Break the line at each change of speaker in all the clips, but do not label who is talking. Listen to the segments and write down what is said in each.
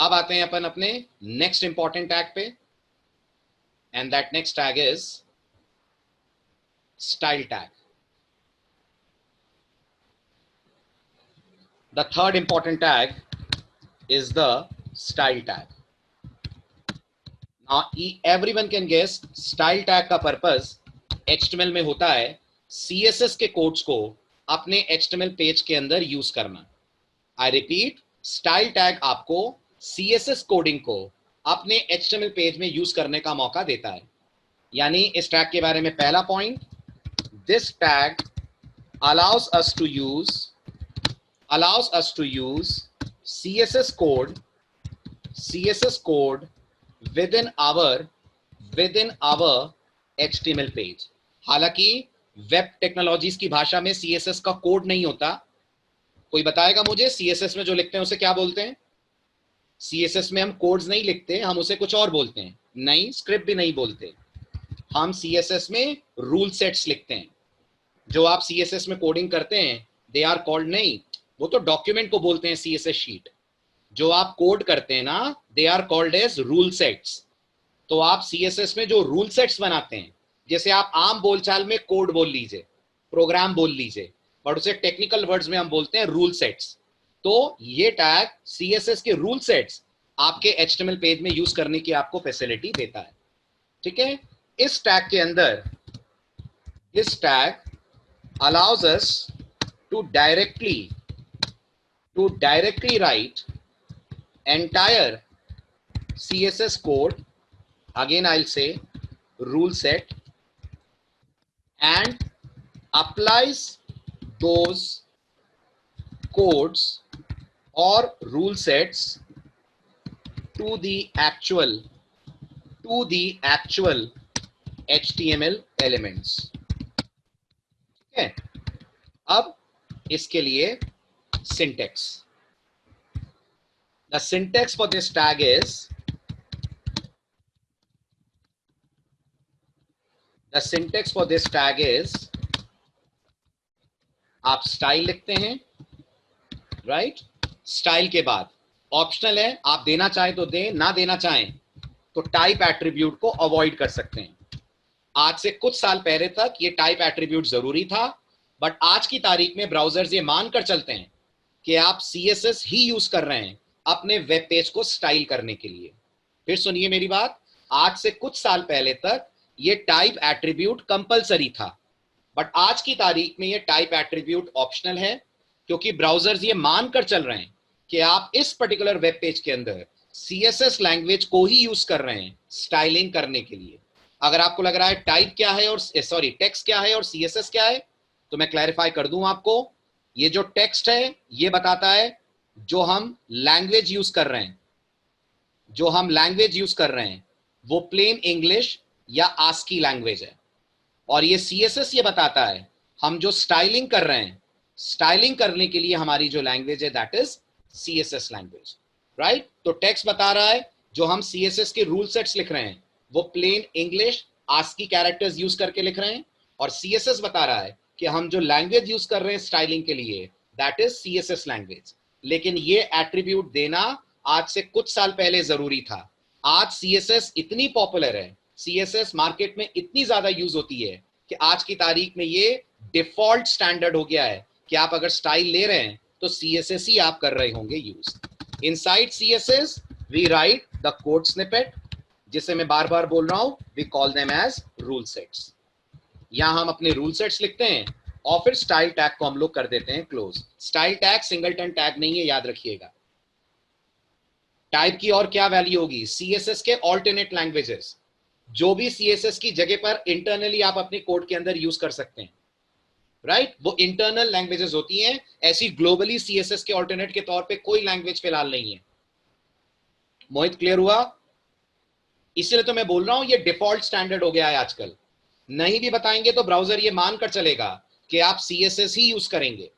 अब आते हैं अपन अपने नेक्स्ट इंपॉर्टेंट टैग पे, and that next tag is style tag. The third important tag is the style tag. Now everyone can guess style tag का purpose HTML में होता है CSS के कोड्स को अपने HTML पेज के अंदर यूज करना. I repeat, स्टाइल टैग आपको CSS कोडिंग को अपने HTML पेज में यूज करने का मौका देता है. यानी इस टैग के बारे में पहला point, this tag allows us to use CSS code within our HTML page. हालांकि वेब टेक्नोलॉजीज की भाषा में CSS का कोड नहीं होता. कोई बताएगा मुझे CSS में जो लिखते हैं उसे क्या बोलते हैं? CSS में हम कोड्स नहीं लिखते, हम उसे कुछ और बोलते हैं. नहीं, स्क्रिप्ट भी नहीं बोलते. हम CSS में रूल सेट्स लिखते हैं. जो आप CSS में कोडिंग करते हैं दे आर कॉल्ड, नहीं, वो तो डॉक्यूमेंट को बोलते हैं CSS शीट. जो आप कोड करते हैं ना, they are called as rule sets. तो आप CSS में जो रूल सेट्स बनाते हैं, जैसे आप आम बोलचाल में कोड बोल लीजिए, प्रोग्राम बोल लीजिए, बट उसे टेक्निकल वर्ड्स में हम बोलते हैं रूल सेट्स. तो ये टैग CSS के रूल सेट्स आपके HTML पेज में यूज करने की आपको फैसिलिटी देता है. ठीक है. इस टैग के अंदर this tag allows us to directly write entire CSS code, again I'll say rule set, and applies those codes or rule sets to the actual HTML elements. ठीक है. अब इसके लिए syntax. The syntax for this tag is आप style लिखते हैं, right. Style के बाद ऑप्शनल है, आप देना चाहें तो दें, ना देना चाहें तो टाइप एट्रीब्यूट को अवॉइड कर सकते हैं. आज से कुछ साल पहले तक ये टाइप एट्रीब्यूट जरूरी था, बट आज की तारीख में ब्राउजर्स ये मानकर चलते हैं कि आप CSS ही यूज कर रहे हैं अपने वेब पेज को स्टाइल करने के लिए. फिर सुनिए मेरी बात, आज से कुछ साल पहले तक ये टाइप एट्रीब्यूट कंपलसरी था, बट आज की तारीख में ये टाइप एट्रीब्यूट ऑप्शनल है, क्योंकि ब्राउजर्स ये मानकर चल रहे हैं कि आप इस पर्टिकुलर वेब पेज के अंदर CSS लैंग्वेज को ही यूज कर रहे हैं स्टाइलिंग करने के लिए. अगर आपको लग रहा है टाइप क्या है और टेक्स्ट क्या है और CSS क्या है, तो मैं क्लैरिफाई कर दूं आपको. ये जो टेक्स्ट है ये बताता है जो हम लैंग्वेज यूज कर रहे हैं, वो प्लेन इंग्लिश या आस्की लैंग्वेज है. और ये CSS ये बताता है हम जो स्टाइलिंग कर रहे हैं, स्टाइलिंग करने के लिए हमारी जो लैंग्वेज है that is CSS language, right. तो टेक्स्ट बता रहा है जो हम CSS के रूल सेट्स लिख रहे हैं वो plain English ASCII characters use करके लिख रहे हैं, और CSS बता रहा है कि हम जो लैंग्वेज यूज कर रहे हैं स्टाइलिंग के लिए दैट इज CSS लैंग्वेज. लेकिन ये एट्रीब्यूट देना आज से कुछ साल पहले जरूरी था. आज CSS इतनी पॉपुलर है, CSS मार्केट में इतनी ज्यादा यूज होती है कि आज की तारीख में ये डिफॉल्ट स्टैंडर्ड हो गया है कि आप अगर स्टाइल ले रहे हैं तो CSS ही आप कर रहे होंगे use. Inside CSS we write the code snippet, जिसे मैं बार बार बोल रहा हूं, we call them as rule sets. यहां हम अपने रूल सेट्स लिखते हैं और फिर स्टाइल टैग को हम लोग कर देते हैं close. Style tag singleton tag नहीं है, याद रखिएगा. टाइप की और क्या वैल्यू होगी? CSS के ऑल्टरनेट लैंग्वेजेस, जो भी CSS की जगह पर इंटरनली आप अपने कोड के अंदर यूज कर सकते हैं, राइट. वो इंटरनल लैंग्वेजेस होती हैं. ऐसी ग्लोबली CSS के ऑल्टरनेट के तौर पे कोई लैंग्वेज फिलहाल नहीं है. मोहित, क्लियर हुआ? इसलिए तो मैं बोल रहा हूं ये डिफॉल्ट स्टैंडर्ड हो गया है आजकल. नहीं भी बताएंगे तो ब्राउजर ये मानकर चलेगा कि आप CSS ही यूज करेंगे.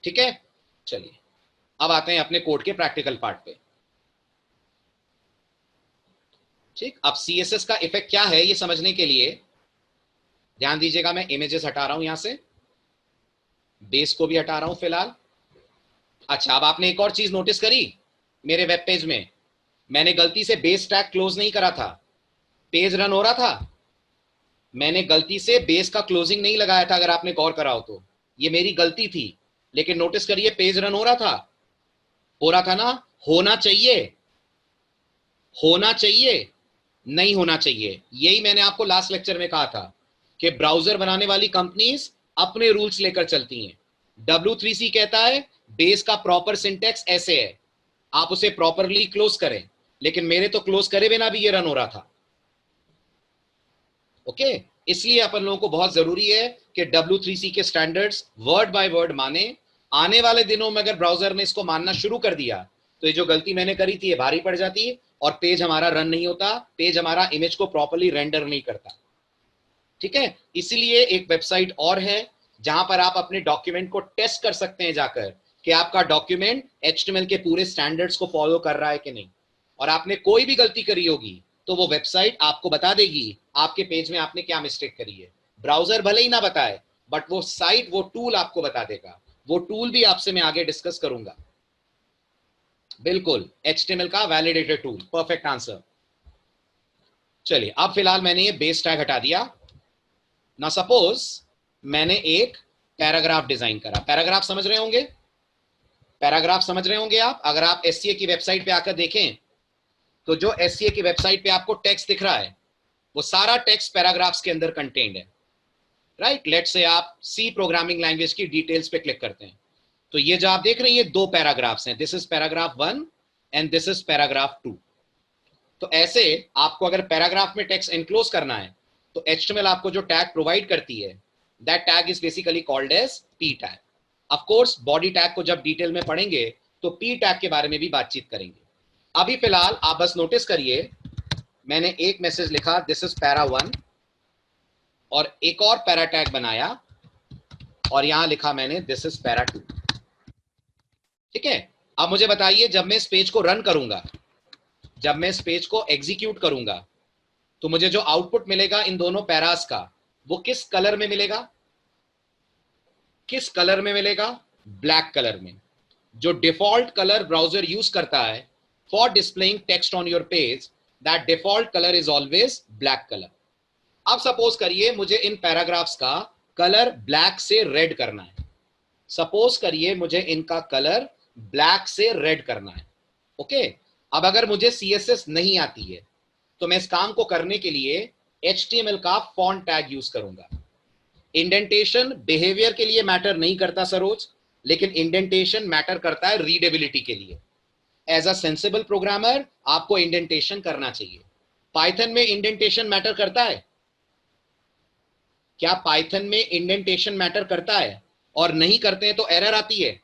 ठीक है. चलिए अब आते हैं अपने कोड के प्रैक्टिकल पार्ट पे. ठीक. अब CSS का इफेक्ट क्या है ये समझने के लिए ध्यान दीजिएगा. मैं इमेजेस हटा रहा हूं, यहां से बेस को भी हटा रहा हूं फिलहाल. अच्छा, अब आपने एक और चीज नोटिस करी, मेरे वेब पेज में मैंने गलती से बेस टैग क्लोज नहीं करा था, पेज रन हो रहा था, मैंने गलती से बेस का क्लोजिंग नहीं लगाया था, अगर आपने गौर करा हो तो ये मेरी गलती थी, लेकिन नोटिस करिए पेज रन हो रहा था, हो रहा था ना? होना चाहिए, होना चाहिए, नहीं होना चाहिए। यही मैंने आपको लास्ट लेक्चर में कहा था कि ब्राउजर बनाने वाली कंपनीज अपने रूल्स लेकर चलती हैं। W3C कहता है बेस का प्रॉपर सिंटेक्स ऐसे है, आप उसे प्रॉपरली क्लोज करें, लेकिन मेरे तो क्लोज करे बिना भी ये रन हो रहा था। ओके, इसलिए अपन लोगों को बहुत जरूरी है कि W3C के स्टैंडर्ड्स वर्ड बाय वर्ड माने। आने वाले दिनों में अगर ब्राउजर ने इसको मानना शुरू कर दिया तो ये जो गलती मैंने करी थी ये भारी पड़ जाती और पेज हमारा रन नहीं होता, पेज हमारा इमेज को प्रॉपर्ली रेंडर नहीं करता। ठीक है, इसलिए एक वेबसाइट और है जहां पर आप अपने डॉक्यूमेंट को टेस्ट कर सकते हैं जाकर कि आपका डॉक्यूमेंट HTML के पूरे स्टैंडर्ड्स को फॉलो कर रहा है कि नहीं। और आपने कोई भी गलती करी होगी तो वो वेबसाइट आपको बता देगी आपके पेज में आपने क्या मिस्टेक करी है। ब्राउजर भले ही ना बताए, बट वो साइट, वो टूल आपको बता देगा। वो टूल भी आपसे मैं आगे डिस्कस करूंगा। बिल्कुल, HTML का वैलिडेटेड टूल, परफेक्ट आंसर। चलिए, अब फिलहाल मैंने ये बेस टैग हटा दिया ना। सपोज मैंने एक पैराग्राफ डिजाइन करा, पैराग्राफ समझ रहे होंगे, पैराग्राफ समझ रहे होंगे आप। अगर आप SCA की वेबसाइट पे आकर देखें तो जो SCA की वेबसाइट पे आपको टेक्स्ट दिख रहा है वो सारा टेक्स्ट पैराग्राफ्स के अंदर कंटेन्ड है, राइट। लेट से आप सी प्रोग्रामिंग लैंग्वेज की डिटेल्स पे क्लिक करते हैं तो ये जो आप देख रहे हैं ये दो पैराग्राफ्स हैं, this is paragraph 1 and this is paragraph 2। तो ऐसे आपको अगर पैराग्राफ में टेक्स्ट एनक्लोज करना है तो HTML आपको जो टैग प्रोवाइड करती है, that tag is basically called as P tag. Of course body tag को जब डिटेल में पढ़ेंगे तो P टैग के बारे में भी बातचीत करेंगे। अभी फिलहाल आप बस नोटिस करिए, मैंने एक मैसेज लिखा दिस इज पैरा 1 और एक और पैरा टैग बनाया और यहां लिखा मैंने दिस इज पैरा 2। ठीक है, अब मुझे बताइए जब मैं इस पेज को रन करूंगा, जब मैं इस पेज को एग्जीक्यूट करूंगा तो मुझे जो आउटपुट मिलेगा इन दोनों पैरास का वो किस कलर में मिलेगा? किस कलर में मिलेगा? ब्लैक कलर में। जो डिफॉल्ट कलर ब्राउजर यूज करता है for displaying text on your page, that default colour is always black colour. अब सपोज करिए मुझे इन पैराग्राफ्स का कलर ब्लैक से रेड करना है। सपोज करिए मुझे इनका कलर ब्लैक से रेड करना है। ओके, अब अगर मुझे CSS नहीं आती है तो मैं इस काम को करने के लिए HTML का फॉन्ट टैग यूज करूंगा। इंडेंटेशन बिहेवियर के लिए मैटर नहीं करता सरोज, लेकिन इंडेंटेशन मैटर करता है रीडेबिलिटी के लिए। एज अ सेंसिबल प्रोग्रामर आपको इंडेंटेशन करना चाहिए। पाइथन में इंडेंटेशन मैटर करता है क्या? पाइथन में इंडेंटेशन मैटर करता है? और नहीं करते हैं तो एरर आती है,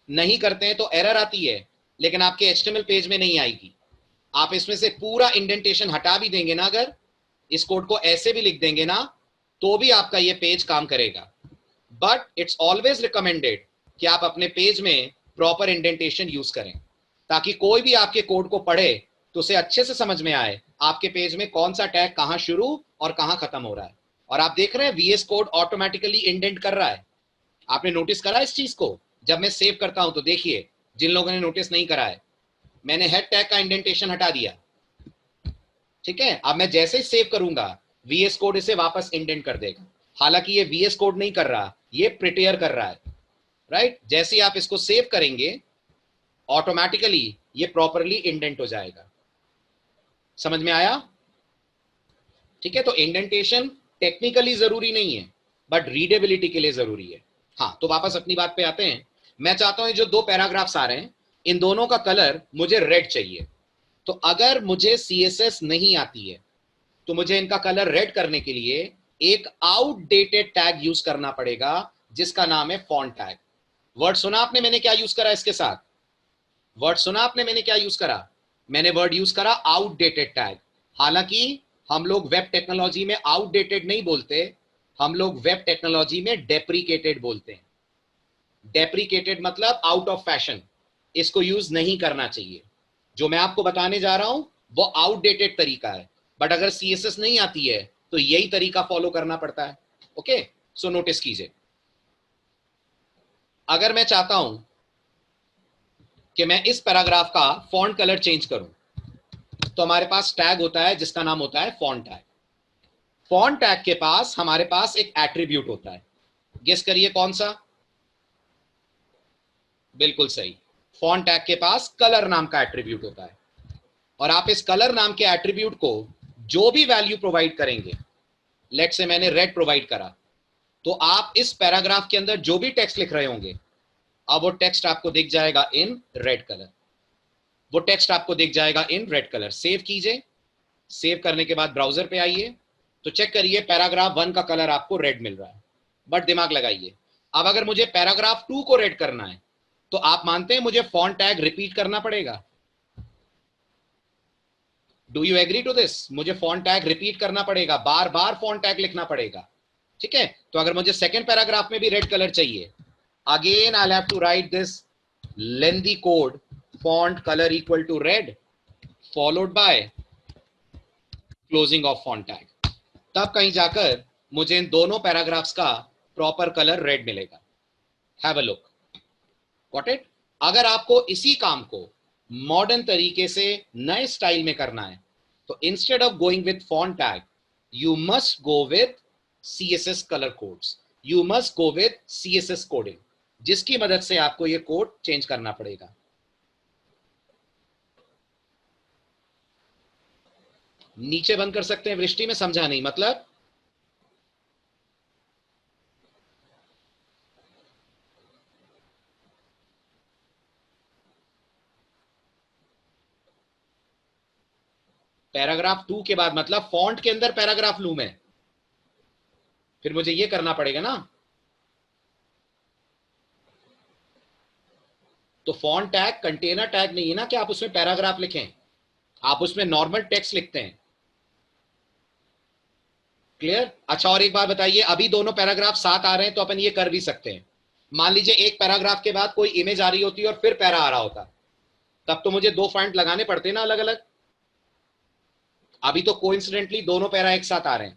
नहीं करते हैं तो एरर आती है, लेकिन आपके HTML पेज में नहीं आएगी। आप इसमें से पूरा इंडेंटेशन हटा भी देंगे ना, अगर इस कोड को ऐसे भी लिख देंगे ना, तो भी आपका ये पेज काम करेगा। बट इट्स ऑलवेज रिकमेंडेड कि आप अपने पेज में प्रॉपर इंडेंटेशन यूज करें, ताकि कोई भी आपके कोड को पढ़े तो उसे अच्छे से समझ में आए आपके पेज में कौन सा टैग कहां शुरू और कहां खत्म हो रहा है। और आप देख रहे हैं VS कोड ऑटोमेटिकली इंडेंट कर रहा है। आपने नोटिस करा इस चीज को? जब मैं सेव करता हूं तो देखिए, जिन लोगों ने नोटिस नहीं करा है, मैंने हेड टैग का इंडेंटेशन हटा दिया। ठीक है, अब मैं जैसे ही सेव करूंगा VS कोड इसे वापस इंडेंट कर देगा। हालांकि ये VS कोड नहीं कर रहा, ये प्रिटेयर कर रहा है, राइट। जैसे ही आप इसको सेव करेंगे ऑटोमेटिकली ये प्रॉपरली इंडेंट हो जाएगा। समझ में आया? ठीक है, तो इंडेंटेशन टेक्निकली जरूरी नहीं है बट रीडेबिलिटी के लिए जरूरी है। हाँ, तो वापस अपनी बात पे आते हैं। मैं चाहता हूं जो दो पैराग्राफ्स आ रहे हैं इन दोनों का कलर मुझे रेड चाहिए। तो अगर मुझे CSS नहीं आती है तो मुझे इनका कलर रेड करने के लिए एक आउटडेटेड टैग यूज करना पड़ेगा जिसका नाम है फॉन्ट टैग। वर्ड सुना आपने मैंने क्या यूज करा इसके साथ? वर्ड सुना आपने मैंने क्या यूज करा? मैंने वर्ड यूज करा आउटडेटेड टैग। हालांकि हम लोग वेब टेक्नोलॉजी में आउटडेटेड नहीं बोलते, हम लोग वेब टेक्नोलॉजी में डेप्रिकेटेड बोलते हैं। डेप्रिकेटेड मतलब आउट ऑफ फैशन, इसको यूज नहीं करना चाहिए। जो मैं आपको बताने जा रहा हूं वो आउटडेटेड तरीका है, बट अगर CSS नहीं आती है तो यही तरीका फॉलो करना पड़ता है। ओके, सो नोटिस कीजिए, अगर मैं चाहता हूं कि मैं इस पैराग्राफ का फॉन्ट कलर चेंज करूं, तो हमारे पास टैग होता है जिसका नाम होता है फॉन्ट टैग। फॉन्ट टैग के पास हमारे पास एक एट्रीब्यूट होता है, गेस करिए कौन सा? बिल्कुल सही, फॉन्ट टैग के पास कलर नाम का एट्रीब्यूट होता है। और आप इस कलर नाम के एट्रीब्यूट को जो भी वैल्यू प्रोवाइड करेंगे, लेट से मैंने रेड प्रोवाइड करा, तो आप इस पैराग्राफ के अंदर जो भी टेक्स्ट लिख रहे होंगे, अब वो टेक्स्ट आपको दिख जाएगा इन रेड कलर। वो टेक्स्ट आपको दिख जाएगा इन रेड कलर। सेव कीजिए। सेव करने के बाद ब्राउजर पे आइए, तो चेक करिए पैराग्राफ 1 का कलर आपको रेड मिल रहा है। बट दिमाग लगाइए, अब अगर मुझे पैराग्राफ 2 को रेड करना है, तो आप मानते हैं मुझे फॉन्ट टैग रिपीट करना पड़ेगा? Do you agree to this? मुझे फॉन्ट टैग रिपीट करना पड़ेगा, बार बार फॉन्ट टैग लिखना पड़ेगा। ठीक है, तो अगर मुझे सेकेंड पैराग्राफ में भी रेड कलर चाहिए, again I have to write this lengthy code, font color equal to red followed by closing of font tag। तब कहीं जाकर मुझे इन दोनों पैराग्राफ्स का प्रॉपर कलर रेड मिलेगा। Have a look, got it? अगर आपको इसी काम को मॉडर्न तरीके से नए स्टाइल में करना है, तो instead of going with font tag, you must go with CSS colour codes, you must go with CSS coding, जिसकी मदद से आपको ये कोड चेंज करना पड़ेगा। नीचे बंद कर सकते हैं वृष्टि में, समझा नहीं मतलब? पैराग्राफ 2 के बाद मतलब फॉन्ट के अंदर पैराग्राफ लूं मैं, फिर मुझे ये करना पड़ेगा ना। तो फॉन्ट टैग कंटेनर टैग नहीं है ना कि आप उसमें पैराग्राफ लिखें, आप उसमें नॉर्मल टेक्स्ट लिखते हैं। क्लियर? अच्छा, और एक बात बताइए, अभी दोनों पैराग्राफ साथ आ रहे हैं तो अपन ये कर भी सकते हैं। मान लीजिए एक पैराग्राफ के बाद कोई इमेज आ रही होती है और फिर पैरा आ रहा होता, तब तो मुझे 2 फॉन्ट लगाने पड़ते ना अलग अलग। अभी तो कोइंसिडेंटली दोनों पैरा एक साथ आ रहे हैं,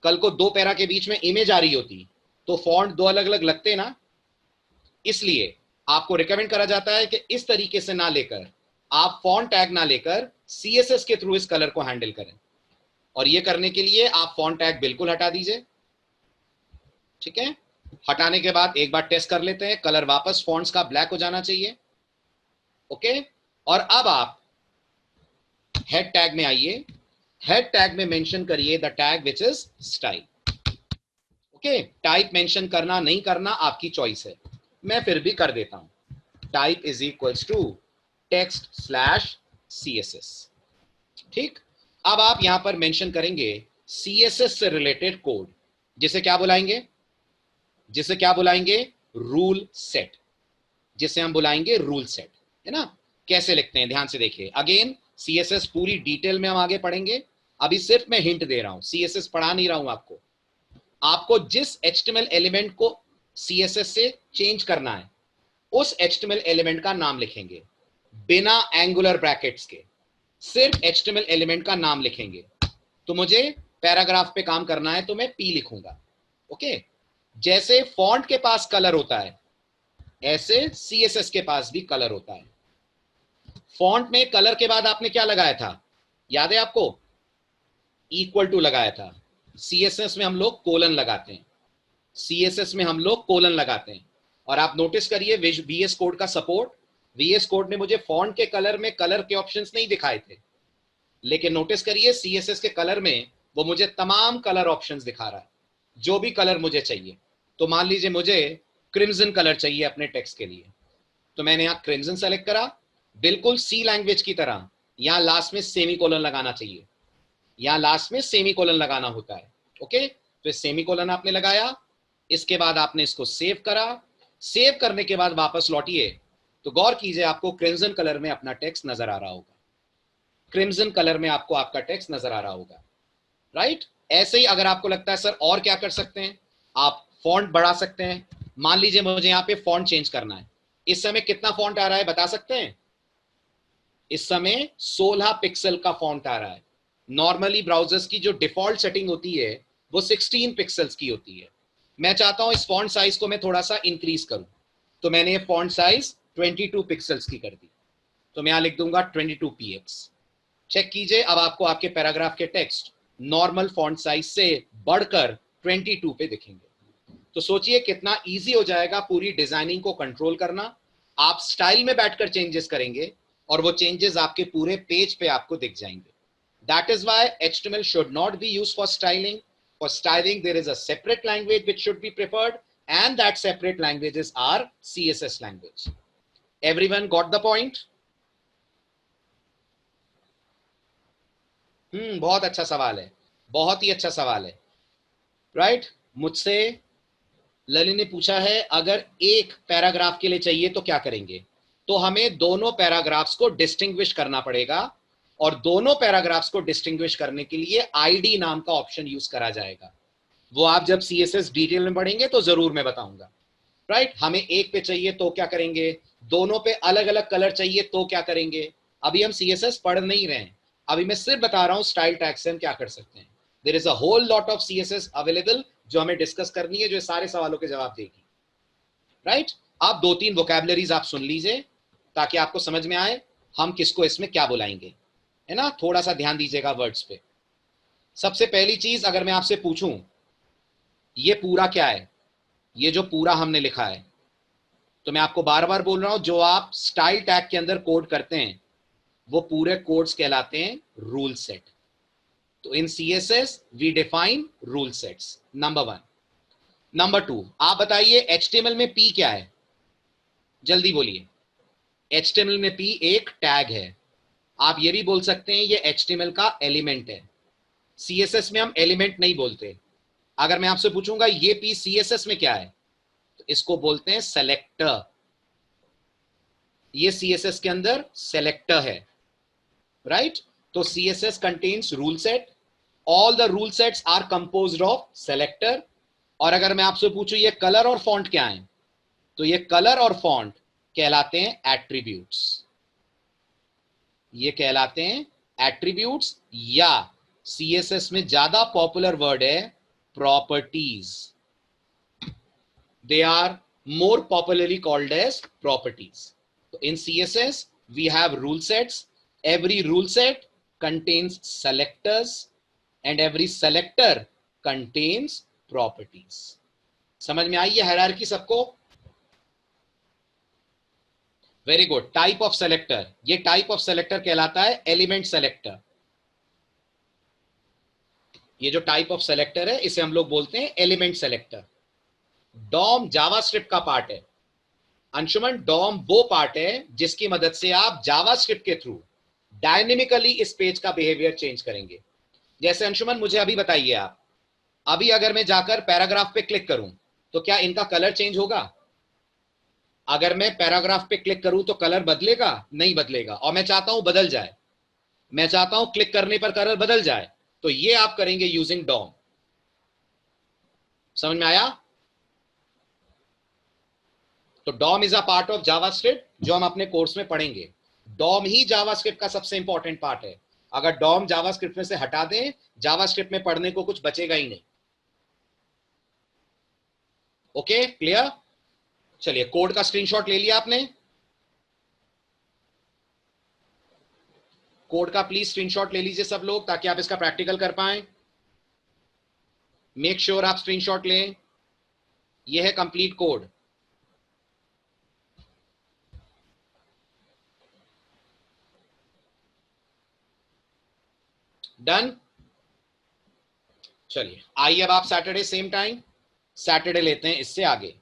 कल को 2 पैरा के बीच में इमेज आ रही होती तो फॉन्ट 2 अलग अलग लगते ना। इसलिए आपको रिकमेंड करा जाता है कि इस तरीके से ना लेकर, आप फॉन्ट टैग ना लेकर CSS के थ्रू इस कलर को हैंडल करें। और ये करने के लिए आप फॉन्ट टैग बिल्कुल हटा दीजिए। ठीक है, हटाने के बाद एक बार टेस्ट कर लेते हैं, कलर वापस फॉन्ट्स का ब्लैक हो जाना चाहिए। ओके, और अब आप हेड टैग में आइए, हेड टैग में मेंशन करिए the tag which is style. Okay, type mention करना नहीं करना आपकी चॉइस है, मैं फिर भी कर देता हूं। Type is equals to text slash CSS। ठीक, अब आप यहां पर मेंशन करेंगे CSS से रिलेटेड कोड, जिसे क्या बुलाएंगे? जिसे क्या बुलाएंगे? रूल सेट, जिसे हम बुलाएंगे रूल सेट, है ना? कैसे लिखते हैं ध्यान से देखिए। अगेन CSS पूरी डिटेल में हम आगे पढ़ेंगे, अभी सिर्फ मैं हिंट दे रहा हूं, CSS पढ़ा नहीं रहा हूं आपको। आपको जिस HTML एलिमेंट को CSS से चेंज करना है, उस HTML एलिमेंट का नाम लिखेंगे बिना एंगुलर ब्रैकेट्स के, सिर्फ HTML एलिमेंट का नाम लिखेंगे। तो मुझे पैराग्राफ पे काम करना है तो मैं P लिखूंगा। ओके, जैसे फॉन्ट के पास कलर होता है, ऐसे CSS के पास भी कलर होता है। फॉन्ट में कलर के बाद आपने क्या लगाया था, याद है आपको? इक्वल टू लगाया था। CSS में हम लोग कोलन लगाते हैं, CSS में हम लोग कोलन लगाते हैं। और आप नोटिस करिए VS कोड का सपोर्ट, VS कोड ने मुझे फॉन्ट के कलर में कलर के ऑप्शंस नहीं दिखाए थे, लेकिन नोटिस करिए CSS के कलर में वो मुझे तमाम कलर ऑप्शंस दिखा रहा है, जो भी कलर मुझे चाहिए। तो मान लीजिए मुझे क्रिम्सन कलर चाहिए अपने टेक्स्ट के लिए, तो मैंने यहां क्रिम्सन सेलेक्ट करा, बिल्कुल C लैंग्वेज की तरह यहां लास्ट में सेमीकोलन लगाना चाहिए, यहां लास्ट में सेमीकोलन लगाना होता है। ओके, तो सेमीकोलन आपने लगाया, इसके बाद आपने इसको सेव करा। सेव करने के बाद वापस लौटिए, तो गौर कीजिए आपको क्रिम्सन कलर में अपना टेक्स्ट नजर आ रहा होगा, क्रिम्सन कलर में आपको आपका टेक्स्ट नजर आ रहा होगा, राइट? ऐसे ही अगर आपको लगता है सर और क्या कर सकते हैं, आप फॉन्ट बढ़ा सकते हैं। मान लीजिए मुझे यहाँ पे फॉन्ट चेंज करना है, इस समय कितना फॉन्ट आ रहा है बता सकते हैं? इस समय 16 पिक्सल का फॉन्ट आ रहा है। नॉर्मली ब्राउजर्स की जो डिफॉल्ट सेटिंग होती है वो 16 पिक्सल्स की होती है। मैं चाहता हूं इस फॉन्ट साइज को मैं थोड़ा सा इंक्रीज करूं, तो मैंने ये फॉन्ट साइज 22 पिक्सल्स की कर दी। तो मैं यहां लिख दूंगा 22px। चेक कीजिए, अब आपको आपके पैराग्राफ के टेक्स्ट नॉर्मल फॉन्ट साइज से बढ़कर 22 पे दिखेंगे। तो सोचिए कितना इजी हो जाएगा पूरी डिजाइनिंग को कंट्रोल करना। आप स्टाइल में बैठकर चेंजेस करेंगे और वो चेंजेस आपके पूरे पेज पे आपको दिख जाएंगे। That is why HTML should not be used for styling. For styling, there is a separate language which should be preferred, and that separate languages are CSS language. Everyone got the point? बहुत अच्छा सवाल है, बहुत ही अच्छा सवाल है, right? मुझसे ललित ने पूछा है अगर एक पैराग्राफ के लिए चाहिए तो क्या करेंगे? तो हमें दोनों पैराग्राफ्स को डिस्टिंग्विश करना पड़ेगा, और दोनों पैराग्राफ्स को डिस्टिंग्विश करने के लिए आईडी नाम का ऑप्शन यूज करा जाएगा। वो आप जब सीएसएस डिटेल में पढ़ेंगे तो जरूर मैं बताऊंगा, राइट? हमें एक पे चाहिए तो क्या करेंगे, दोनों पे अलग अलग कलर चाहिए तो क्या करेंगे? अभी हम सीएसएस पढ़ नहीं रहे हैं, अभी मैं सिर्फ बता रहा हूं स्टाइल टैग से हम क्या कर सकते हैं। There is a whole lot of CSS available जो हमें डिस्कस करनी है, जो सारे सवालों के जवाब देगी, राइट? आप दो तीन वोकैबुलरीज आप सुन लीजिए ताकि आपको समझ में आए हम किसको इसमें क्या बुलाएंगे, है ना? थोड़ा सा ध्यान दीजिएगा वर्ड्स पे। सबसे पहली चीज, अगर मैं आपसे पूछूं ये पूरा क्या है, ये जो पूरा हमने लिखा है, तो मैं आपको बार बार बोल रहा हूं जो आप स्टाइल टैग के अंदर कोड करते हैं वो पूरे कोड्स कहलाते हैं रूल सेट। तो in CSS we define rule sets, number 1। Number 2, आप बताइए एचटीएमएल में पी क्या है? जल्दी बोलिए। एचटीएमएल में पी एक टैग है। आप ये भी बोल सकते हैं ये एचटीएमएल का एलिमेंट है। सीएसएस में हम एलिमेंट नहीं बोलते। अगर मैं आपसे पूछूंगा ये पी सीएसएस में क्या है, तो इसको बोलते हैं सेलेक्टर। ये सीएसएस के अंदर सेलेक्टर है, राइट? तो CSS contains rule set, all the rule sets are composed of selector. और अगर मैं आपसे पूछूं ये कलर और फॉन्ट क्या है, तो ये कलर और फॉन्ट कहलाते हैं एट्रीब्यूट्स। ये कहलाते हैं एट्रीब्यूट्स, या सीएसएस में ज्यादा पॉपुलर वर्ड है properties. They are more popularly called as properties. So in CSS, we have rule sets. Every rule set contains selectors, and every selector contains properties. समझ में आई ये हायरार्की सबको? Very good. Type of selector, ये type of selector कहलाता है element selector. ये जो type of selector है इसे हम लोग बोलते हैं एलिमेंट सेलेक्टर। डॉम जावास्क्रिप्ट का पार्ट है। अंशुमन, डॉम वो पार्ट है जिसकी मदद से आप जावास्क्रिप्ट के थ्रू डायनेमिकली इस पेज का बिहेवियर चेंज करेंगे। जैसे अंशुमन मुझे अभी बताइए, आप अभी अगर मैं जाकर पैराग्राफ पे क्लिक करूं तो क्या इनका कलर चेंज होगा? अगर मैं पैराग्राफ पे क्लिक करूं तो कलर बदलेगा? नहीं बदलेगा। और मैं चाहता हूं बदल जाए, मैं चाहता हूं क्लिक करने पर कलर बदल जाए, तो ये आप करेंगे यूजिंग डॉम। समझ में आया? तो DOM is a part of JavaScript जो हम अपने कोर्स में पढ़ेंगे। डॉम ही जावास्क्रिप्ट का सबसे इंपॉर्टेंट पार्ट है। अगर डॉम जावास्क्रिप्ट में से हटा दें, जावास्क्रिप्ट में पढ़ने को कुछ बचेगा ही नहीं। Okay, clear? चलिए, कोड का स्क्रीनशॉट ले लिया आपने? कोड का प्लीज स्क्रीनशॉट ले लीजिए सब लोग ताकि आप इसका प्रैक्टिकल कर पाएं। मेक श्योर आप स्क्रीनशॉट लें। यह है कंप्लीट कोड। डन? चलिए, आइए अब आप सैटरडे सेम टाइम, सैटरडे लेते हैं इससे आगे।